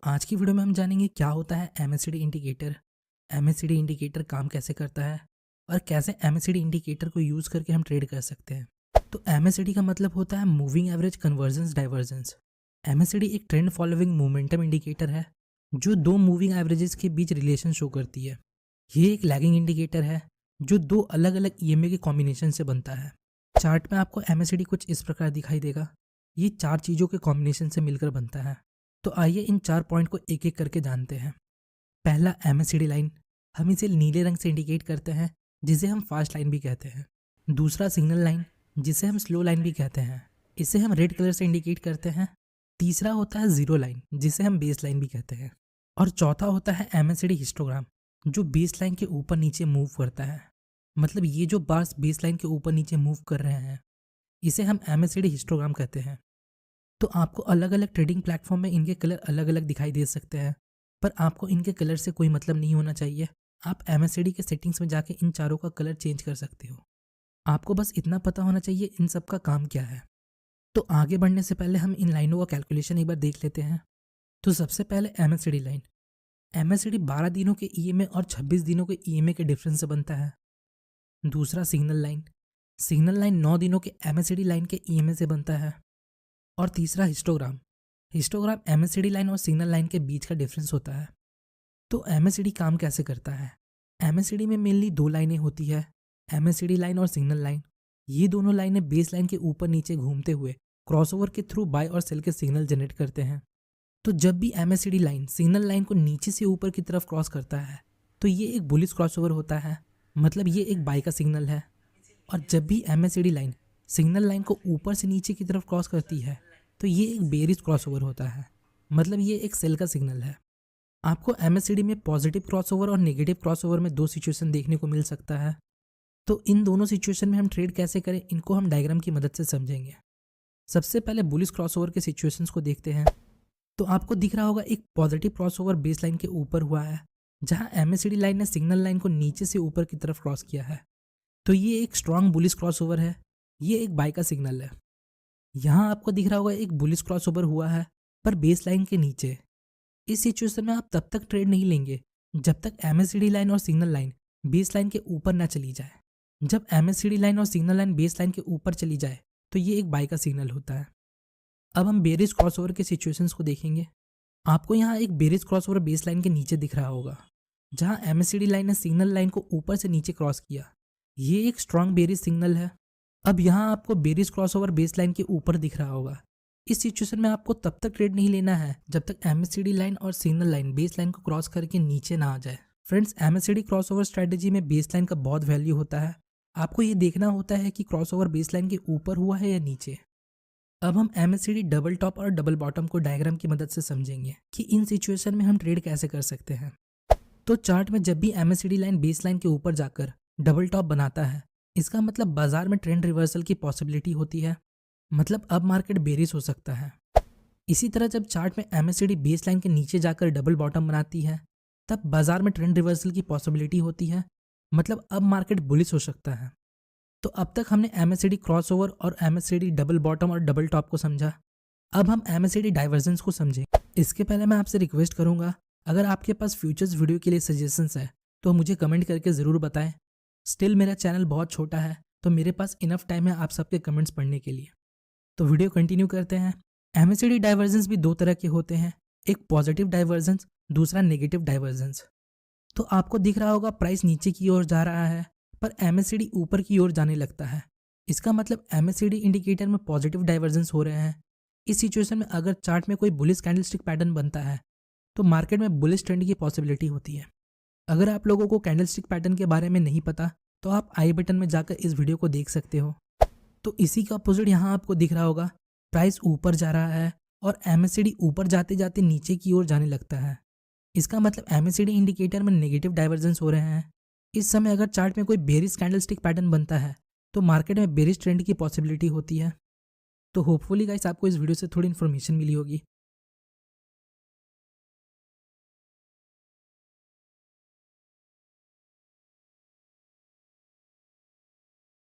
आज की वीडियो में हम जानेंगे क्या होता है एमएससीडी इंडिकेटर, एमएससीडी इंडिकेटर काम कैसे करता है और कैसे एमएससीडी इंडिकेटर को यूज़ करके हम ट्रेड कर सकते हैं। तो एमएससीडी का मतलब होता है moving average convergence divergence. MSCD एक ट्रेंड फॉलोइंग मोमेंटम इंडिकेटर है जो दो मूविंग एवरेजेस के बीच रिलेशन शो करती है। ये एक लैगिंग इंडिकेटर है जो दो अलग अलग ईएमए के कॉम्बिनेशन से बनता है। चार्ट में आपको एमएससीडी कुछ इस प्रकार दिखाई देगा। ये चार चीज़ों के कॉम्बिनेशन से मिलकर बनता है। तो आइए इन चार पॉइंट को एक एक करके जानते हैं। पहला एमएससीडी लाइन, हम इसे नीले रंग से इंडिकेट करते हैं जिसे हम फास्ट लाइन भी कहते हैं। दूसरा सिग्नल लाइन जिसे हम स्लो लाइन भी कहते हैं, इसे हम रेड कलर से इंडिकेट करते हैं। तीसरा होता है जीरो लाइन जिसे हम बेस लाइन भी कहते हैं। और चौथा होता है एमएससीडी हिस्टोग्राम जो बेस लाइन के ऊपर नीचे मूव करता है। मतलब ये जो बार्स बेस लाइन के ऊपर नीचे मूव कर रहे हैं इसे हम एमएससीडी हिस्टोग्राम कहते हैं। तो आपको अलग अलग ट्रेडिंग प्लेटफॉर्म में इनके कलर अलग अलग दिखाई दे सकते हैं, पर आपको इनके कलर से कोई मतलब नहीं होना चाहिए। आप एमएससीडी के सेटिंग्स में जाके इन चारों का कलर चेंज कर सकते हो। आपको बस इतना पता होना चाहिए इन सब का काम क्या है। तो आगे बढ़ने से पहले हम इन लाइनों का कैलकुलेशन एक बार देख लेते हैं। तो सबसे पहले एमएससीडी लाइन। एमएससीडी 12 दिनों के ईएमए और 26 दिनों के ईएमए के डिफरेंस से बनता है। दूसरा सिग्नल लाइन। सिग्नल लाइन 9 दिनों के एमएससीडी लाइन के ईएमए से बनता है। और तीसरा हिस्टोग्राम। हिस्टोग्राम एमएससीडी लाइन और सिग्नल लाइन के बीच का डिफरेंस होता है। तो एमएससीडी काम कैसे करता है? एमएससीडी में मेनली दो लाइनें होती है, एमएससीडी लाइन और सिग्नल लाइन। ये दोनों लाइनें बेस लाइन के ऊपर नीचे घूमते हुए क्रॉसओवर के थ्रू बाय और सेल के सिग्नल जनरेट करते हैं। तो जब भी एमएससीडी लाइन सिग्नल लाइन को नीचे से ऊपर की तरफ क्रॉस करता है तो ये एक बुलिश क्रॉसओवर होता है, मतलब ये एक बाय का सिग्नल है। और जब भी एमएससीडी लाइन सिग्नल लाइन को ऊपर से नीचे की तरफ क्रॉस करती है तो ये एक बेरिश क्रॉसओवर होता है, मतलब ये एक सेल का सिग्नल है। आपको एमएससीडी में पॉजिटिव क्रॉसओवर और नेगेटिव क्रॉसओवर में दो सिचुएशन देखने को मिल सकता है। तो इन दोनों सिचुएशन में हम ट्रेड कैसे करें इनको हम डायग्राम की मदद से समझेंगे। सबसे पहले बुलिश क्रॉसओवर के सिचुएशंस को देखते हैं। तो आपको दिख रहा होगा एक पॉजिटिव क्रॉसओवर बेस लाइन के ऊपर हुआ है जहाँ एमएससीडी लाइन ने सिग्नल लाइन को नीचे से ऊपर की तरफ क्रॉस किया है। तो ये एक स्ट्रॉन्ग बुलिश क्रॉसओवर है, ये एक बाय का सिग्नल है। यहाँ आपको दिख रहा होगा एक बुलिश क्रॉसओवर हुआ है पर बेस लाइन के नीचे। इस सिचुएशन में आप तब तक ट्रेड नहीं लेंगे जब तक एमएससीडी लाइन और सिग्नल लाइन बेस लाइन के ऊपर ना चली जाए। जब एमएससीडी लाइन और सिग्नल लाइन बेस लाइन के ऊपर चली जाए तो ये एक बाय का सिग्नल होता है। अब हम बेरिश क्रॉसओवर के सिचुएशंस को देखेंगे। आपको यहाँ एक बेरिश क्रॉसओवर बेस लाइन के नीचे दिख रहा होगा जहाँ एमएससीडी लाइन ने सिग्नल लाइन को ऊपर से नीचे क्रॉस किया। ये एक स्ट्रॉन्ग बेरिश सिग्नल है। अब यहाँ आपको बेरिश क्रॉसओवर बेस लाइन के ऊपर दिख रहा होगा। इस सिचुएशन में आपको तब तक ट्रेड नहीं लेना है जब तक एमएससीडी लाइन और सिग्नल लाइन बेस लाइन को क्रॉस करके नीचे ना आ जाए। फ्रेंड्स, एमएससीडी क्रॉसओवर स्ट्रेटेजी में बेस लाइन का बहुत वैल्यू होता है। आपको ये देखना होता है कि क्रॉसओवर बेस लाइन के ऊपर हुआ है या नीचे। अब हम एमएससीडी डबल टॉप और डबल बॉटम को डायग्राम की मदद से समझेंगे कि इन सिचुएशन में हम ट्रेड कैसे कर सकते हैं। तो चार्ट में जब भी एमएससीडी लाइन बेस लाइन के ऊपर जाकर डबल टॉप बनाता है इसका मतलब बाजार में ट्रेंड रिवर्सल की पॉसिबिलिटी होती है, मतलब अब मार्केट बेरिश हो सकता है। इसी तरह जब चार्ट में एमएससीडी बेस लाइन के नीचे जाकर डबल बॉटम बनाती है तब बाजार में ट्रेंड रिवर्सल की पॉसिबिलिटी होती है, मतलब अब मार्केट बुलिश हो सकता है। तो अब तक हमने एमएससीडी क्रॉसओवर और एमएससीडी डबल बॉटम और डबल टॉप को समझा। अब हम एमएससीडी डाइवर्जेंस को समझें। इसके पहले मैं आपसे रिक्वेस्ट करूंगा, अगर आपके पास फ्यूचर्स वीडियो के लिए सजेशंस है तो मुझे कमेंट करके ज़रूर बताएं। स्टिल मेरा चैनल बहुत छोटा है तो मेरे पास इनफ टाइम है आप सबके कमेंट्स पढ़ने के लिए। तो वीडियो कंटिन्यू करते हैं। एमएससीडी डाइवर्जेंस भी दो तरह के होते हैं, एक पॉजिटिव डाइवर्जेंस, दूसरा नेगेटिव डाइवर्जेंस। तो आपको दिख रहा होगा प्राइस नीचे की ओर जा रहा है पर एमएससीडी ऊपर की ओर जाने लगता है। इसका मतलब एमएससीडी इंडिकेटर में पॉजिटिव डाइवर्जेंस हो रहे हैं। इस सिचुएशन में अगर चार्ट में कोई बुलिश कैंडलस्टिक पैटर्न बनता है तो मार्केट में बुलिश ट्रेंड की पॉसिबिलिटी होती है। अगर आप लोगों को कैंडलस्टिक पैटर्न के बारे में नहीं पता तो आप आई बटन में जाकर इस वीडियो को देख सकते हो। तो इसी का अपोजिट यहाँ आपको दिख रहा होगा, प्राइस ऊपर जा रहा है और एमएससीडी ऊपर जाते जाते नीचे की ओर जाने लगता है। इसका मतलब एमएससीडी इंडिकेटर में नेगेटिव डाइवर्जेंस हो रहे हैं। इस समय अगर चार्ट में कोई बेरिश कैंडलस्टिक पैटर्न बनता है तो मार्केट में बेरिश ट्रेंड की पॉसिबिलिटी होती है। तो होपफुली गाइस आपको इस वीडियो से थोड़ी इन्फॉर्मेशन मिली होगी।